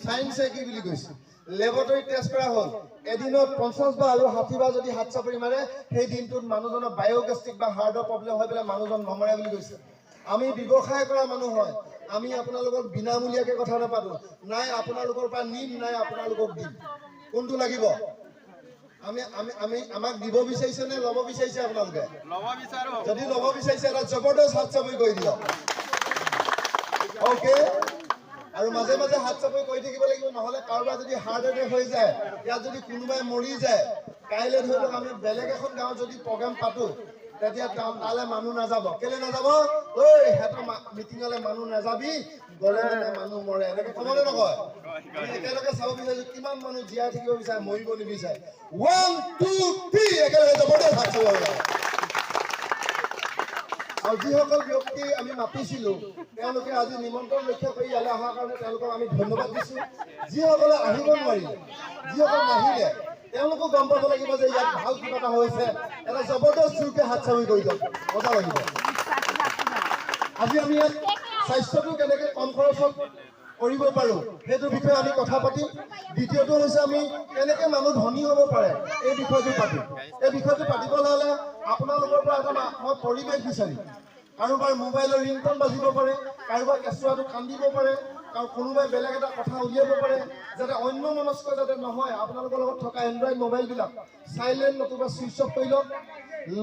সায়েন্সে কি বুলি কৈছে লেবৰেটৰী টেষ্ট কৰা হ'ল এদিনত 50 বা আৰু 60 বা যদি হাত চাপৰি মাৰে সেই দিনটোত মানুহজনৰ বায়োগেষ্ট্ৰিক বা হাৰ্টৰ প্ৰব্লেম হৈ পেলাই মানুহজন নমৰে বুলি কৈছে আমি ব্যৱসায় কৰা মানুহ হয় আমি আপোনালোকক বিনামূলীয়াকৈ কথা নাপাতো নাই আপোনালোকৰ পৰা নিম নাই আপোনালোকক দিম কোনটো লাগিব আমি আমি আমি আমাক দিব বিচাৰিছে নে ল'ব বিচাৰিছে আপোনালোকে ল'ব বিচাৰো যদি ল'ব বিচাৰিছে এটা জবৰদস্ত হাত চাপৰি কৰি দিয়ক ওকে আৰু মাজে মাজে হাত চাপৰি কৰি থাকিব লাগিব নহলে কাৰোবাৰ যদি হাৰ্ট এটেক হৈ যায় ইয়াত যদি কোনোবাই মৰি যায় কাইলৈ ধৰি লওক আমি বেলেগ এখন গাঁৱত যদি প্ৰগ্ৰাম পাতো তেতিয়া তালে মানুহ নাযাব কেলে নাযাব ঐ হেতৰ মিটিঙলে মানুহ নাযাবি গলে মানুহ মৰে এনেকে কমলে নকয় একেলগে চাব বিচাৰিছো কিমান মানুহ জীয়াই থাকিব বিচাৰে মৰিব নিবিচাৰে 1 2 3 একেলগে জবৰদস্ত হাত চাপৰি আৰু যিসকল ব্যক্তি আমি মাতিছিলো তেওঁলোকে আজি নিমন্ত্ৰণ ৰক্ষা কৰি ইয়ালৈ অহাৰ কাৰণে তেওঁলোকক আমি ধন্যবাদ দিছো যিসকলে আহিব নোৱাৰিলে যিসকল নাহিলে তেওঁলোকো গম পাব লাগিব যে ইয়াত ভাল কিবা এটা হৈছে এটা জবৰদস্ত জোৰকে হাত চাপৰি কৰি দিয়ক মজা লাগিব আজি আমি ইয়াত স্বাস্থ্যটো কেনেকে কম খৰচত কৰিব পাৰো সেইটো বিষয়ে আমি কথা পাতিম দ্বিতীয়টো হৈছে আমি কেনেকে মানুহ ধনী হ'ব পাৰে এই বিষয়টো পাতিম এই বিষয়টো পাতিবলৈ হ'লে আপোনালোকৰ পৰা এটা মই পৰিৱেশ বিচাৰিম কাৰোবাৰ মোবাইলৰ ৰিংটন বাজিব পাৰে কাৰোবাৰ কেঁচুৱাটো কান্দিব পাৰে আৰু কোনোবাই বেলেগ এটা কথা উলিয়াব পাৰে যাতে অন্য মনস্ক যাতে নহয় আপোনালোকৰ লগত থকা এণ্ড্ৰইড মোবাইলবিলাক চাইলেণ্ট নতুবা ছুইচ অফ কৰি লওক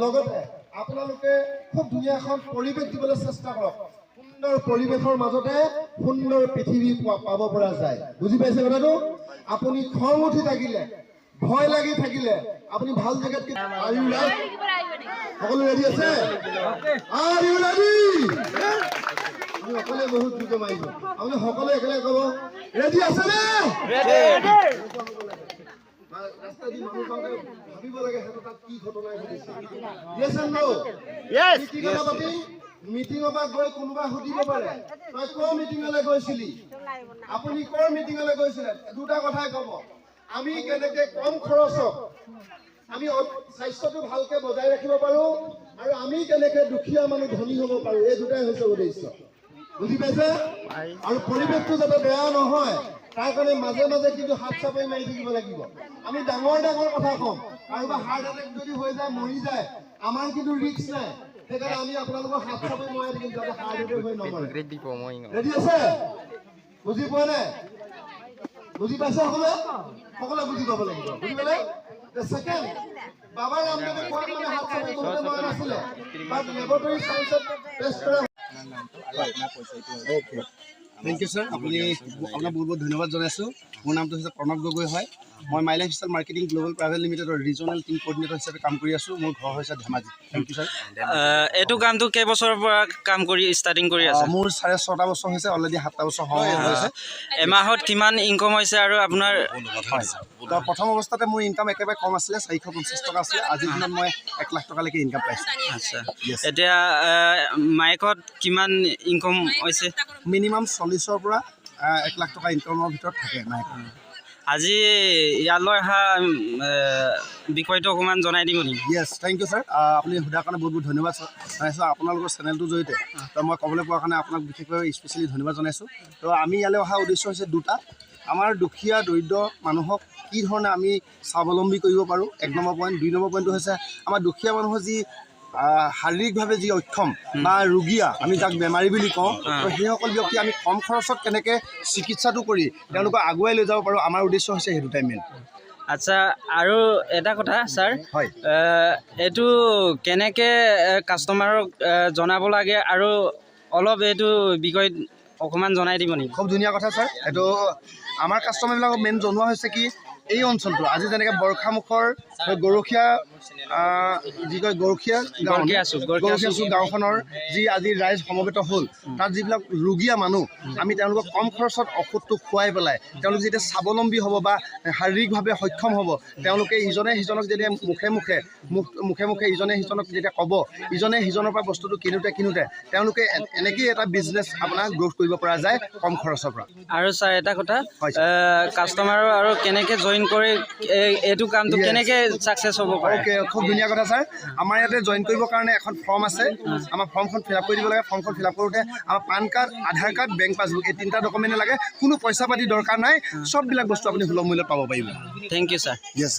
লগতে আপোনালোকে খুব ধুনীয়া এখন পৰিৱেশ দিবলৈ চেষ্টা কৰক সুন্দৰ পৰিৱেশৰ মাজতে সুন্দৰ পৃথিৱী পাব পৰা যায় বুজি পাইছে কথাটো আপুনি খং উঠি থাকিলে ভয় লাগি থাকিলে আপুনি ভাল জেগাত সকলো ৰেডি আছে আৰ ইউ ৰেডি আমি সকলোৱে বহুত জোৰ মাৰিব আপুনি সকলোৱে একেলগে ক'ব ৰেডি আছে নে ৰাস্তা দি মানুহ যাওঁতে ভাবিব লাগে সেইটো তাত কি ঘটনা ঘটিছে ইয়েছ এণ্ড নো ইয়েছ কি কথা পাতি মিটিঙৰ পৰা গৈ কোনোবা সুধিব পাৰে তই কৰ মিটিঙলৈ গৈছিলি আপুনি কৰ মিটিঙলৈ গৈছিলে দুটা কথাই ক'ব আমি কেনেকে কম খৰচত আমি স্বাস্থ্যটো ভালকে বজাই ৰাখিব পাৰো আৰু আমি কেনেকে দুখীয়া মানুহ ধনী হ'ব পাৰো এই দুটাই হৈছে উদ্দেশ্য বুজি পাইছে আৰু পৰিৱেশটো যাতে বেয়া নহয় তাৰ কাৰণে মাজে মাজে কিন্তু হাত চাপৰি মাৰি থাকিব লাগিব আমি ডাঙৰ ডাঙৰ কথা কম কাৰোবাৰ হাৰ্ট এটেক যদি হৈ যায় মৰি যায় আমাৰ কিন্তু ৰিস্ক নাই সেইকাৰণে আমি আপোনালোকৰ হাত চাপৰি মৰাই থাকিম যাতে হাৰ্ট এটেক হৈ নমৰে ৰেডি আছে বুজি পোৱা নাই বুজি পাইছে সকলোৱে বুজি পাব লাগিব বুজি পালে সেকেন্ড বাবা ৰামদেৱে কোৱা মানে হাত চাপৰি বহুতে মৰা নাছিলে বাট লেবৰেটৰী সায়েন্সত টেষ্ট কৰা ओके थैंक यू सर अपनी अपना बहुत बहुत धन्यवाद जनाइছোঁ মোৰ নামটো হৈছে প্ৰণৱ গগৈ হয় মই my life style marketing global private লিমিটেডৰ ৰিজনেল টিম কোঅৰ্ডিনেটৰ হিচাপে কাম কৰি আছোঁ মোৰ ঘৰ হৈছে ধেমাজি থ্যাংক ইউ সৰ এইটো কামটো কেই বছৰৰ পৰা কাম কৰি ষ্টাৰ্টিং কৰি আছে মোৰ 6.5 বছৰ হৈছে অলৰেডি 7 বছৰ হৈছে এমাহত কিমান ইনকাম হৈছে আৰু আপোনাৰ তো প্ৰথম অৱস্থাতে মোৰ ইনকাম একেবাৰে কম আছিলে 450 টকা আছিলে আজিৰ দিনত মই 1 লাখ টকালৈকে ইনকাম পাইছোঁ আচ্ছা এতিয়া মাইকত কিমান ইনকাম হৈছে মিনিমাম 40ৰ পৰা 1 লাখ টকা ইনকামৰ ভিতৰত থাকে মাইকত আজি ইয়ালৈ অহা বিষয়টো অকণমান জনাই দিব নেকি ইয়েছ থেংক ইউ ছাৰ আপুনি সোধাৰ কাৰণে বহুত বহুত ধন্যবাদ জনাইছোঁ আপোনালোকৰ চেনেলটোৰ জৰিয়তে তো মই ক'বলৈ পোৱাৰ কাৰণে আপোনাক বিশেষভাৱে স্পেচিয়েলি ধন্যবাদ জনাইছোঁ তো আমি ইয়ালৈ অহা উদ্দেশ্য হৈছে দুটা আমাৰ দুখীয়া দৰিদ্ৰ মানুহক কি ধৰণে আমি স্বাৱলম্বী কৰিব পাৰোঁ 1 নম্বৰ পইণ্ট 2 নম্বৰ পইণ্টটো হৈছে আমাৰ দুখীয়া মানুহৰ যি শাৰীৰিকভাৱে যি অক্ষম বা ৰোগীয়া আমি যাক বেমাৰী বুলি কওঁ তো সেইসকল ব্যক্তি আমি কম খৰচত কেনেকৈ চিকিৎসাটো কৰি তেওঁলোকক আগুৱাই লৈ যাব পাৰোঁ আমাৰ উদ্দেশ্য হৈছে সেই দুটাই মেইন আচ্ছা আৰু এটা কথা ছাৰ হয় এইটো কেনেকৈ কাষ্টমাৰক জনাব লাগে আৰু অলপ এইটো বিষয়ত অকণমান জনাই দিব নেকি খুব ধুনীয়া কথা ছাৰ এইটো আমাৰ কাষ্টমাৰবিলাকক মেইন জনোৱা হৈছে কি এই অঞ্চলটো আজি যেনেকৈ বৰখামুখৰ গৰখীয়া যি কয় গৰখীয়া গাঁওখনৰ যি আজি ৰাইজ সমবেত হ'ল তাত যিবিলাক ৰোগীয়া মানুহ আমি তেওঁলোকক কম খৰচত ঔষধটো খুৱাই পেলাই তেওঁলোক যেতিয়া স্বাৱলম্বী হ'ব বা শাৰীৰিকভাৱে সক্ষম হ'ব তেওঁলোকে ইজনে সিজনক যেতিয়া মুখে মুখে ইজনে সিজনক যেতিয়া ক'ব ইজনে সিজনৰ পৰা বস্তুটো কিনোতে তেওঁলোকে এনেকেই এটা বিজনেছ আপোনাৰ গ্ৰ'থ কৰিব পৰা যায় কম খৰচৰ পৰা আৰু ছাৰ এটা কথা কাষ্টমাৰৰ আৰু কেনেকৈ জইন কৰি এইটো কামটো কেনেকৈ ছাকচেছ হ'ব পাৰে ওকে খুব ধুনীয়া কথা ছাৰ। আমাৰ ইয়াতে জইন কৰিবৰ কাৰণে এখন ফৰ্ম আছে, আমাৰ ফৰ্মখন ফিল আপ কৰি দিব লাগে। ফৰ্মখন ফিল আপ কৰোঁতে আমাৰ পান কাৰ্ড, আধাৰ কাৰ্ড, বেংক পাছবুক এই 3টা ডকুমেণ্টেই লাগে। কোনো পইচা পাতি দৰকাৰ নাই, চববিলাক বস্তু আপুনি সুলভ মূল্যত পাব পাৰিব। Thank you sir. য়েছ।